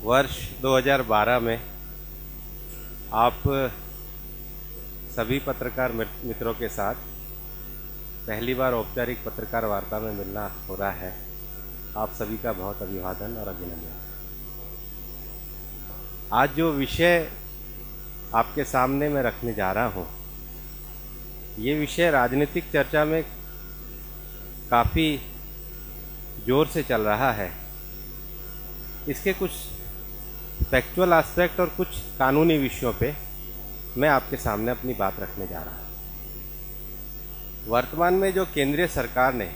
वर्ष 2012 में आप सभी पत्रकार मित्रों के साथ पहली बार औपचारिक पत्रकार वार्ता में मिलना हो रहा है। आप सभी का बहुत अभिवादन और अभिनंदन। आज जो विषय आपके सामने मैं रखने जा रहा हूँ, ये विषय राजनीतिक चर्चा में काफ़ी जोर से चल रहा है। इसके कुछ फैक्चुअल एस्पेक्ट और कुछ कानूनी विषयों पे मैं आपके सामने अपनी बात रखने जा रहा हूँ। वर्तमान में जो केंद्रीय सरकार ने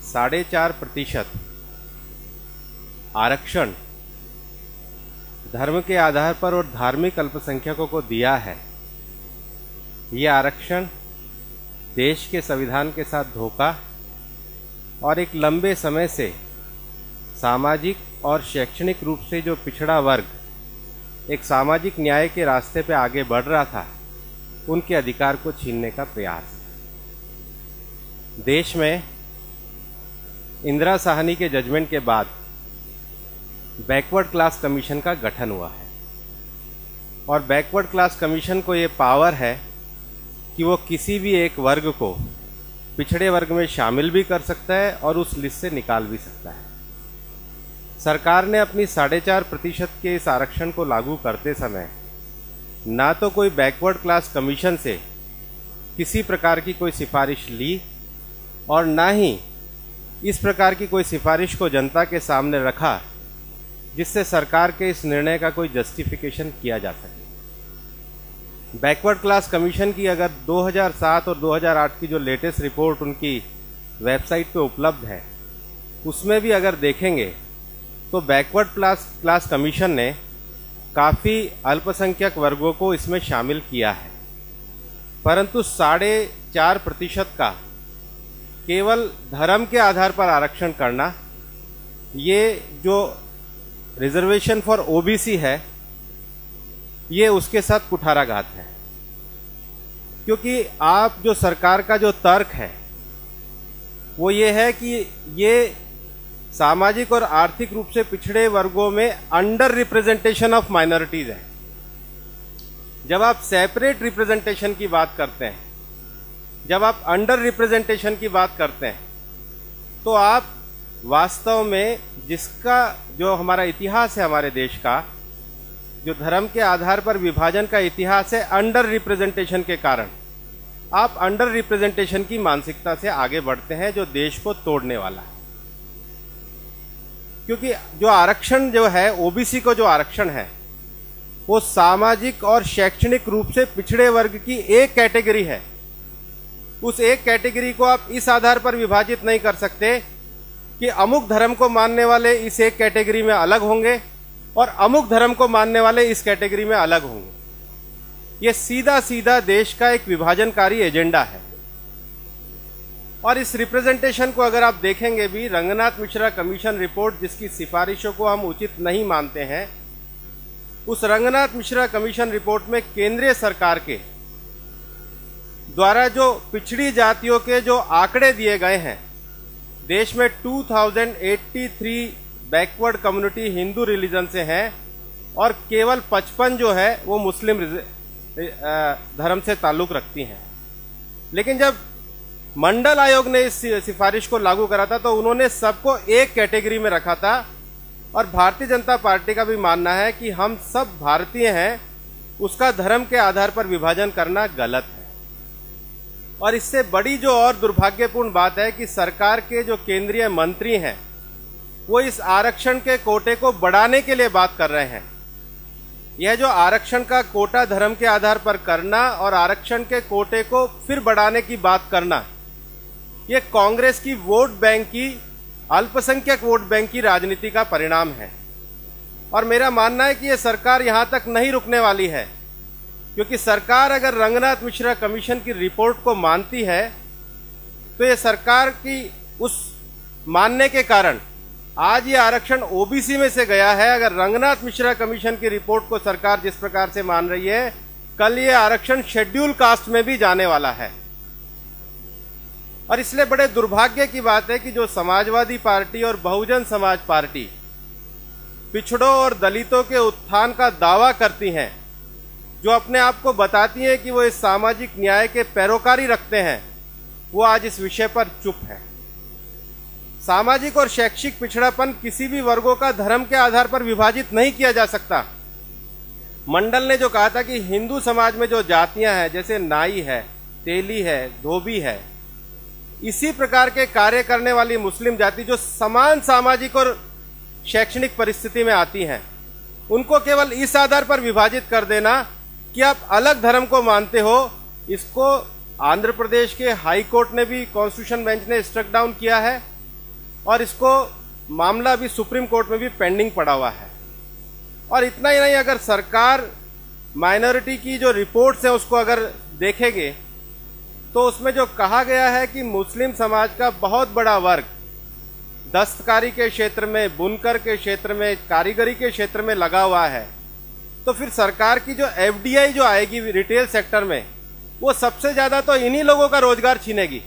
4.5% आरक्षण धर्म के आधार पर और धार्मिक अल्पसंख्यकों को दिया है, ये आरक्षण देश के संविधान के साथ धोखा और एक लंबे समय से सामाजिक और शैक्षणिक रूप से जो पिछड़ा वर्ग एक सामाजिक न्याय के रास्ते पे आगे बढ़ रहा था, उनके अधिकार को छीनने का प्रयास। देश में इंदिरा साहनी के जजमेंट के बाद बैकवर्ड क्लास कमीशन का गठन हुआ है और बैकवर्ड क्लास कमीशन को ये पावर है कि वो किसी भी एक वर्ग को पिछड़े वर्ग में शामिल भी कर सकता है और उस लिस्ट से निकाल भी सकता है। सरकार ने अपनी 4.5% के इस आरक्षण को लागू करते समय ना तो कोई बैकवर्ड क्लास कमीशन से किसी प्रकार की कोई सिफारिश ली और ना ही इस प्रकार की कोई सिफारिश को जनता के सामने रखा जिससे सरकार के इस निर्णय का कोई जस्टिफिकेशन किया जा सके। बैकवर्ड क्लास कमीशन की अगर 2007 और 2008 की जो लेटेस्ट रिपोर्ट उनकी वेबसाइट पे उपलब्ध है, उसमें भी अगर देखेंगे तो बैकवर्ड क्लास कमीशन ने काफ़ी अल्पसंख्यक वर्गों को इसमें शामिल किया है, परंतु 4.5% का केवल धर्म के आधार पर आरक्षण करना, ये जो रिजर्वेशन फॉर ओबीसी है, ये उसके साथ कुठाराघात है। क्योंकि आप जो सरकार का जो तर्क है वो ये है कि ये सामाजिक और आर्थिक रूप से पिछड़े वर्गों में अंडर रिप्रेजेंटेशन ऑफ माइनॉरिटीज है। जब आप सेपरेट रिप्रेजेंटेशन की बात करते हैं, जब आप अंडर रिप्रेजेंटेशन की बात करते हैं, तो आप वास्तव में जिसका जो हमारा इतिहास है, हमारे देश का जो धर्म के आधार पर विभाजन का इतिहास है, अंडर रिप्रेजेंटेशन के कारण आप अंडर रिप्रेजेंटेशन की मानसिकता से आगे बढ़ते हैं, जो देश को तोड़ने वाला है। क्योंकि जो आरक्षण जो है, ओबीसी को जो आरक्षण है, वो सामाजिक और शैक्षणिक रूप से पिछड़े वर्ग की एक कैटेगरी है। उस एक कैटेगरी को आप इस आधार पर विभाजित नहीं कर सकते कि अमुक धर्म को मानने वाले इस एक कैटेगरी में अलग होंगे और अमुक धर्म को मानने वाले इस कैटेगरी में अलग होंगे। यह सीधा सीधा देश का एक विभाजनकारी एजेंडा है। और इस रिप्रेजेंटेशन को अगर आप देखेंगे भी, रंगनाथ मिश्रा कमीशन रिपोर्ट जिसकी सिफारिशों को हम उचित नहीं मानते हैं, उस रंगनाथ मिश्रा कमीशन रिपोर्ट में केंद्रीय सरकार के द्वारा जो पिछड़ी जातियों के जो आंकड़े दिए गए हैं, देश में 2083 बैकवर्ड कम्युनिटी हिंदू रिलीजन से हैं और केवल 55 जो है वो मुस्लिम धर्म से ताल्लुक रखती हैं। लेकिन जब मंडल आयोग ने इस सिफारिश को लागू करा था तो उन्होंने सबको एक कैटेगरी में रखा था। और भारतीय जनता पार्टी का भी मानना है कि हम सब भारतीय हैं, उसका धर्म के आधार पर विभाजन करना गलत है। और इससे बड़ी जो और दुर्भाग्यपूर्ण बात है कि सरकार के जो केंद्रीय मंत्री हैं, वो इस आरक्षण के कोटे को बढ़ाने के लिए बात कर रहे हैं। यह जो आरक्षण का कोटा धर्म के आधार पर करना और आरक्षण के कोटे को फिर बढ़ाने की बात करना, यह कांग्रेस की वोट बैंक की, अल्पसंख्यक वोट बैंक की राजनीति का परिणाम है। और मेरा मानना है कि यह सरकार यहां तक नहीं रुकने वाली है, क्योंकि सरकार अगर रंगनाथ मिश्रा कमीशन की रिपोर्ट को मानती है तो यह सरकार की उस मानने के कारण आज ये आरक्षण ओबीसी में से गया है। अगर रंगनाथ मिश्रा कमीशन की रिपोर्ट को सरकार जिस प्रकार से मान रही है, कल ये आरक्षण शेड्यूल कास्ट में भी जाने वाला है। और इसलिए बड़े दुर्भाग्य की बात है कि जो समाजवादी पार्टी और बहुजन समाज पार्टी पिछड़ों और दलितों के उत्थान का दावा करती हैं, जो अपने आप को बताती हैं कि वो इस सामाजिक न्याय के पैरोकारी रखते हैं, वो आज इस विषय पर चुप है। सामाजिक और शैक्षिक पिछड़ापन किसी भी वर्गों का धर्म के आधार पर विभाजित नहीं किया जा सकता। मंडल ने जो कहा था कि हिंदू समाज में जो जातियां हैं, जैसे नाई है, तेली है, धोबी है, इसी प्रकार के कार्य करने वाली मुस्लिम जाति जो समान सामाजिक और शैक्षणिक परिस्थिति में आती हैं, उनको केवल इस आधार पर विभाजित कर देना कि आप अलग धर्म को मानते हो, इसको आंध्र प्रदेश के हाई कोर्ट ने भी, कॉन्स्टिट्यूशन बेंच ने स्ट्रक डाउन किया है और इसको मामला अभी सुप्रीम कोर्ट में भी पेंडिंग पड़ा हुआ है। और इतना ही नहीं, अगर सरकार माइनॉरिटी की जो रिपोर्ट्स हैं उसको अगर देखेंगे तो उसमें जो कहा गया है कि मुस्लिम समाज का बहुत बड़ा वर्ग दस्तकारी के क्षेत्र में, बुनकर के क्षेत्र में, कारीगरी के क्षेत्र में लगा हुआ है, तो फिर सरकार की जो एफडीआई जो आएगी रिटेल सेक्टर में, वो सबसे ज्यादा तो इन्हीं लोगों का रोजगार छीनेगी।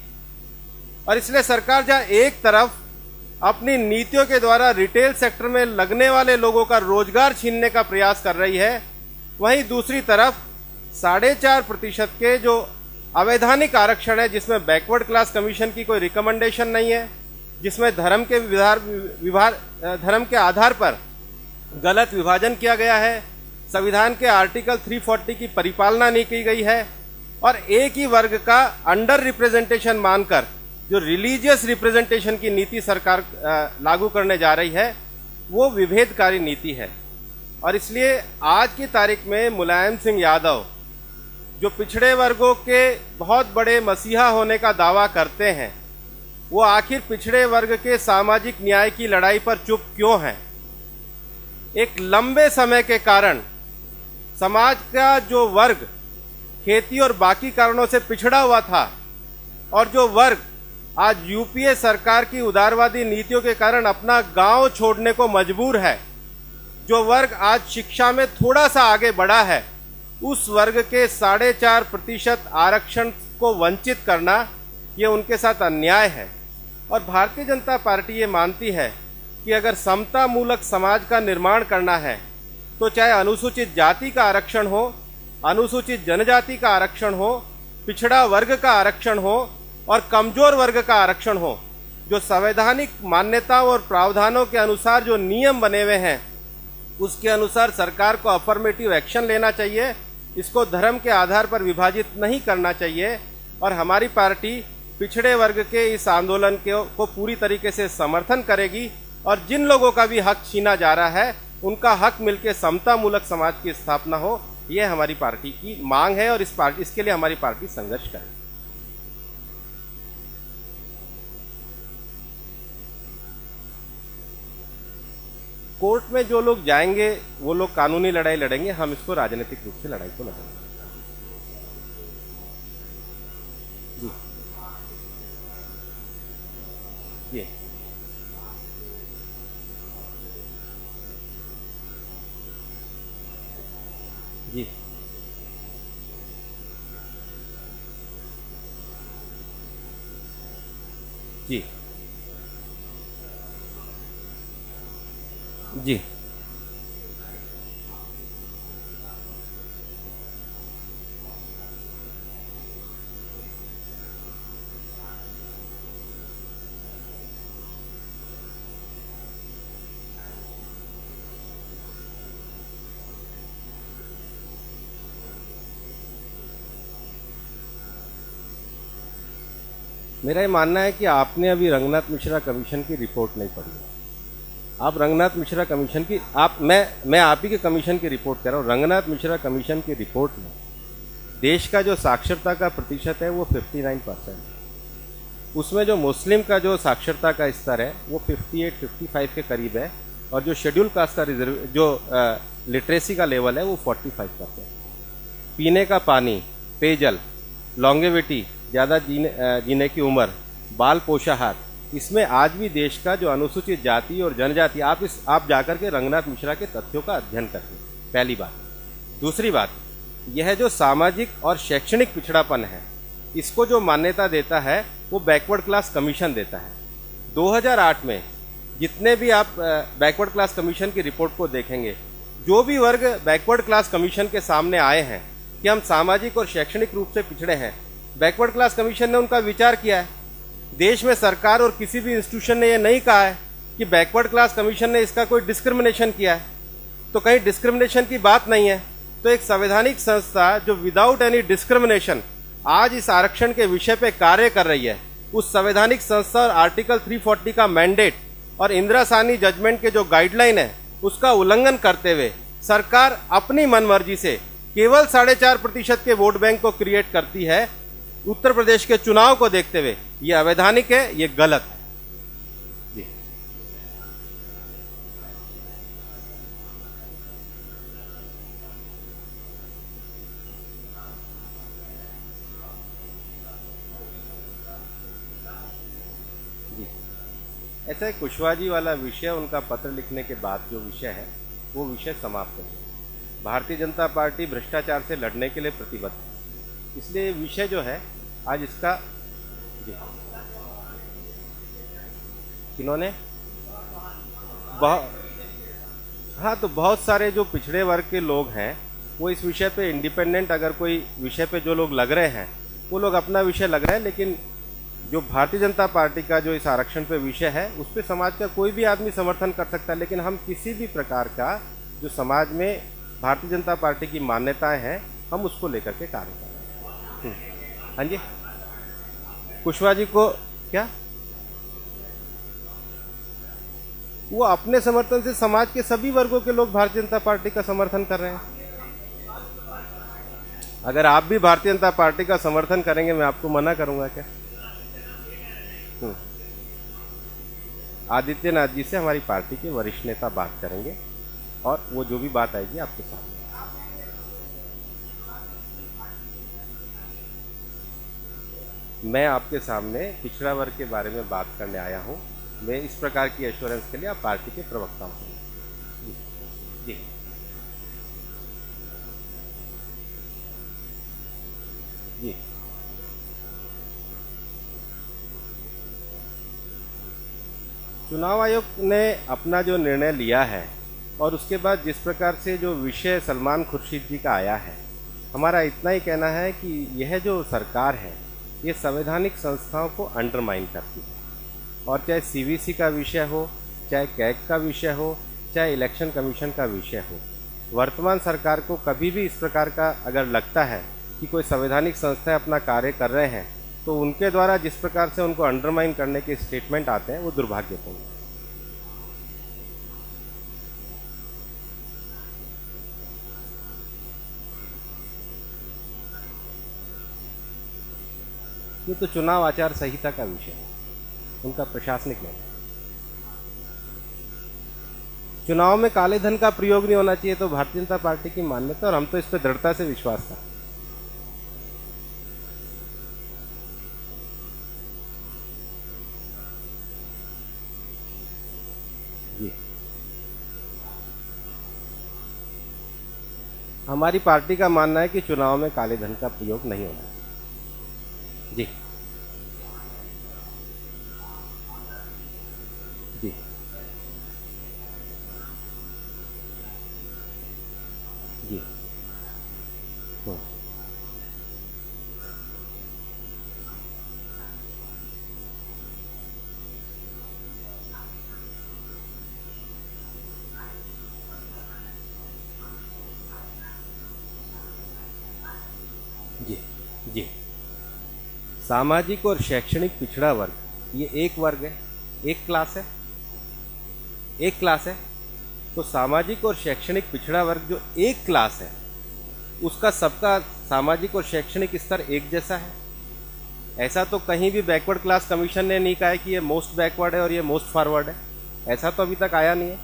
और इसलिए सरकार जहां एक तरफ अपनी नीतियों के द्वारा रिटेल सेक्टर में लगने वाले लोगों का रोजगार छीनने का प्रयास कर रही है, वहीं दूसरी तरफ 4.5% के जो अवैधानिक आरक्षण है, जिसमें बैकवर्ड क्लास कमीशन की कोई रिकमेंडेशन नहीं है, जिसमें धर्म के आधार पर गलत विभाजन किया गया है, संविधान के आर्टिकल 340 की परिपालना नहीं की गई है, और एक ही वर्ग का अंडर रिप्रेजेंटेशन मानकर जो रिलीजियस रिप्रेजेंटेशन की नीति सरकार लागू करने जा रही है, वो विभेदकारी नीति है। और इसलिए आज की तारीख में मुलायम सिंह यादव, जो पिछड़े वर्गों के बहुत बड़े मसीहा होने का दावा करते हैं, वो आखिर पिछड़े वर्ग के सामाजिक न्याय की लड़ाई पर चुप क्यों हैं? एक लंबे समय के कारण समाज का जो वर्ग खेती और बाकी कारणों से पिछड़ा हुआ था, और जो वर्ग आज यूपीए सरकार की उदारवादी नीतियों के कारण अपना गांव छोड़ने को मजबूर है, जो वर्ग आज शिक्षा में थोड़ा सा आगे बढ़ा है, उस वर्ग के 4.5% आरक्षण को वंचित करना, ये उनके साथ अन्याय है। और भारतीय जनता पार्टी ये मानती है कि अगर समता मूलक समाज का निर्माण करना है, तो चाहे अनुसूचित जाति का आरक्षण हो, अनुसूचित जनजाति का आरक्षण हो, पिछड़ा वर्ग का आरक्षण हो और कमजोर वर्ग का आरक्षण हो, जो संवैधानिक मान्यताओं और प्रावधानों के अनुसार जो नियम बने हुए हैं, उसके अनुसार सरकार को अफर्मेटिव एक्शन लेना चाहिए। इसको धर्म के आधार पर विभाजित नहीं करना चाहिए। और हमारी पार्टी पिछड़े वर्ग के इस आंदोलन को पूरी तरीके से समर्थन करेगी, और जिन लोगों का भी हक छीना जा रहा है, उनका हक मिलकर समता मूलक समाज की स्थापना हो, यह हमारी पार्टी की मांग है, और इसके लिए हमारी पार्टी संघर्ष करेगी। कोर्ट में जो लोग जाएंगे वो लोग कानूनी लड़ाई लड़ेंगे, हम इसको राजनीतिक रूप से लड़ाई को लड़ेंगे। जी, जी, जी, जी, मेरा ये मानना है कि आपने अभी रंगनाथ मिश्रा कमीशन की रिपोर्ट नहीं पढ़ी है। आप रंगनाथ मिश्रा कमीशन की मैं आप ही के कमीशन की रिपोर्ट कर रहा हूँ। रंगनाथ मिश्रा कमीशन की रिपोर्ट में देश का जो साक्षरता का प्रतिशत है वो 59%। उसमें जो मुस्लिम का जो साक्षरता का स्तर है वो 58-55 के करीब है, और जो शेड्यूल कास्ट का लिटरेसी का लेवल है वो 45%। पीने का पानी, पेयजल, लॉन्गेविटी, ज़्यादा जीने की उम्र, बाल पोषाहार, इसमें आज भी देश का जो अनुसूचित जाति और जनजाति, आप जाकर के रंगनाथ मिश्रा के तथ्यों का अध्ययन करिए, पहली बात। दूसरी बात, यह जो सामाजिक और शैक्षणिक पिछड़ापन है, इसको जो मान्यता देता है वो बैकवर्ड क्लास कमीशन देता है। 2008 में जितने भी आप बैकवर्ड क्लास कमीशन की रिपोर्ट को देखेंगे, जो भी वर्ग बैकवर्ड क्लास कमीशन के सामने आए हैं कि हम सामाजिक और शैक्षणिक रूप से पिछड़े हैं, बैकवर्ड क्लास कमीशन ने उनका विचार किया है। देश में सरकार और किसी भी इंस्टीट्यूशन ने यह नहीं कहा है कि बैकवर्ड क्लास कमीशन ने इसका कोई डिस्क्रिमिनेशन किया है, तो कहीं डिस्क्रिमिनेशन की बात नहीं है। तो एक संवैधानिक संस्था जो विदाउट एनी डिस्क्रिमिनेशन आज इस आरक्षण के विषय पे कार्य कर रही है, उस संवैधानिक संस्था और आर्टिकल 340 का मैंडेट और इंदिरा साहनी जजमेंट के जो गाइडलाइन है उसका उल्लंघन करते हुए सरकार अपनी मनमर्जी से केवल 4.5% के वोट बैंक को क्रिएट करती है उत्तर प्रदेश के चुनाव को देखते हुए, ये अवैधानिक है, ये गलत है। जी ऐसा है, कुशवाहा जी वाला विषय, उनका पत्र लिखने के बाद जो विषय है वो विषय समाप्त है। भारतीय जनता पार्टी भ्रष्टाचार से लड़ने के लिए प्रतिबद्ध है, इसलिए ये विषय जो है आज इसका जी किन्होंने हाँ, तो बहुत सारे जो पिछड़े वर्ग के लोग हैं वो इस विषय पे इंडिपेंडेंट, अगर कोई विषय पे जो लोग लग रहे हैं वो लोग अपना विषय लग रहे हैं, लेकिन जो भारतीय जनता पार्टी का जो इस आरक्षण पे विषय है उस पर समाज का कोई भी आदमी समर्थन कर सकता है, लेकिन हम किसी भी प्रकार का जो समाज में भारतीय जनता पार्टी की मान्यताएं हैं हम उसको लेकर के कार्य कर रहे हैं। हाँ जी, कुशवाहा जी को क्या वो अपने समर्थन से समाज के सभी वर्गों के लोग भारतीय जनता पार्टी का समर्थन कर रहे हैं। अगर आप भी भारतीय जनता पार्टी का समर्थन करेंगे मैं आपको मना करूंगा क्या? आदित्यनाथ जी से हमारी पार्टी के वरिष्ठ नेता बात करेंगे और वो जो भी बात आएगी आपके सामने। मैं आपके सामने पिछड़ा वर्ग के बारे में बात करने आया हूं। मैं इस प्रकार की एश्योरेंस के लिए आप पार्टी के प्रवक्ता हूं। जी जी जी चुनाव आयोग ने अपना जो निर्णय लिया है और उसके बाद जिस प्रकार से जो विषय सलमान खुर्शीद जी का आया है, हमारा इतना ही कहना है कि यह जो सरकार है ये संवैधानिक संस्थाओं को अंडरमाइन करती है, और चाहे सीवीसी का विषय हो, चाहे कैग का विषय हो, चाहे इलेक्शन कमीशन का विषय हो, वर्तमान सरकार को कभी भी इस प्रकार का अगर लगता है कि कोई संवैधानिक संस्थाएं अपना कार्य कर रहे हैं तो उनके द्वारा जिस प्रकार से उनको अंडरमाइन करने के स्टेटमेंट आते हैं वो दुर्भाग्यपूर्ण है। ये तो चुनाव आचार संहिता का विषय है, उनका प्रशासनिक निर्णय। चुनाव में काले धन का प्रयोग नहीं होना चाहिए तो भारतीय जनता पार्टी की मान्यता, और हम तो इस पर दृढ़ता से विश्वास था। जी हमारी पार्टी का मानना है कि चुनाव में काले धन का प्रयोग नहीं होना चाहिए। जी जी जी जी जी सामाजिक और शैक्षणिक पिछड़ा वर्ग ये एक वर्ग है, एक क्लास है, एक क्लास है। तो सामाजिक और शैक्षणिक पिछड़ा वर्ग जो एक क्लास है उसका सबका सामाजिक और शैक्षणिक स्तर एक जैसा है। ऐसा तो कहीं भी बैकवर्ड क्लास कमीशन ने नहीं कहा है कि ये मोस्ट बैकवर्ड है और ये मोस्ट फॉरवर्ड है, ऐसा तो अभी तक आया नहीं है।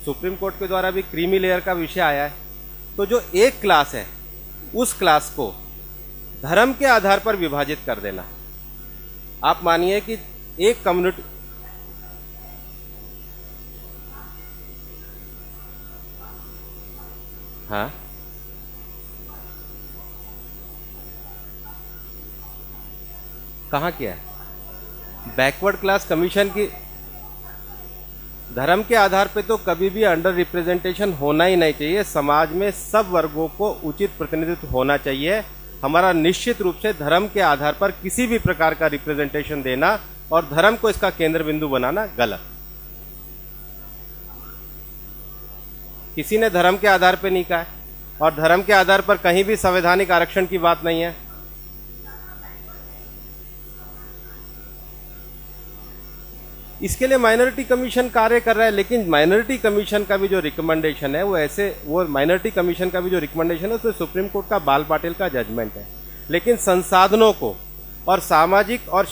सुप्रीम कोर्ट के द्वारा भी क्रीमी लेयर का विषय आया है। तो जो एक क्लास है उस क्लास को धर्म के आधार पर विभाजित कर देना, आप मानिए कि एक कम्युनिटी, हाँ कहाँ किया है? बैकवर्ड क्लास कमीशन की धर्म के आधार पे तो कभी भी अंडर रिप्रेजेंटेशन होना ही नहीं चाहिए। समाज में सब वर्गों को उचित प्रतिनिधित्व होना चाहिए। हमारा निश्चित रूप से धर्म के आधार पर किसी भी प्रकार का रिप्रेजेंटेशन देना और धर्म को इसका केंद्र बिंदु बनाना गलत। किसी ने धर्म के आधार पर नहीं कहा है और धर्म के आधार पर कहीं भी संवैधानिक आरक्षण की बात नहीं है। इसके लिए माइनॉरिटी कमीशन कार्य कर रहा है, लेकिन माइनॉरिटी कमीशन का भी जो रिकमेंडेशन है वो माइनॉरिटी कमीशन का भी जो रिकमेंडेशन है उसमें सुप्रीम कोर्ट का बाल पाटिल का जजमेंट है। लेकिन संसाधनों को और सामाजिक और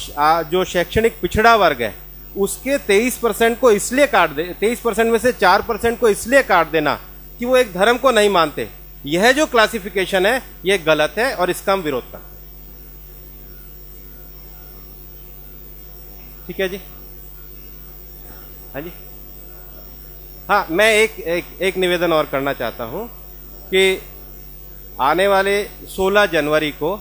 जो शैक्षणिक पिछड़ा वर्ग है उसके 23% को इसलिए काट दे, 23% में से 4% को इसलिए काट देना कि वो एक धर्म को नहीं मानते, यह जो क्लासिफिकेशन है ये गलत है और इसका हम विरोध करते हैं। ठीक है जी। हाँ जी, हाँ, मैं एक निवेदन और करना चाहता हूं कि आने वाले 16 जनवरी को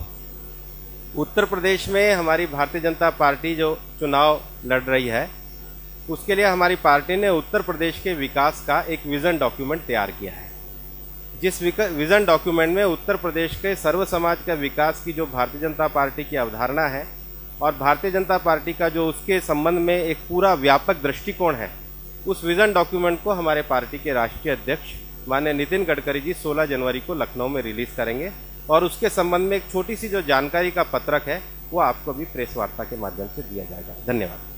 उत्तर प्रदेश में हमारी भारतीय जनता पार्टी जो चुनाव लड़ रही है उसके लिए हमारी पार्टी ने उत्तर प्रदेश के विकास का एक विजन डॉक्यूमेंट तैयार किया है। जिस विजन डॉक्यूमेंट में उत्तर प्रदेश के सर्व समाज का विकास की जो भारतीय जनता पार्टी की अवधारणा है और भारतीय जनता पार्टी का जो उसके संबंध में एक पूरा व्यापक दृष्टिकोण है, उस विजन डॉक्यूमेंट को हमारे पार्टी के राष्ट्रीय अध्यक्ष माननीय नितिन गडकरी जी 16 जनवरी को लखनऊ में रिलीज करेंगे और उसके संबंध में एक छोटी सी जो जानकारी का पत्रक है वो आपको भी प्रेस वार्ता के माध्यम से दिया जाएगा। धन्यवाद।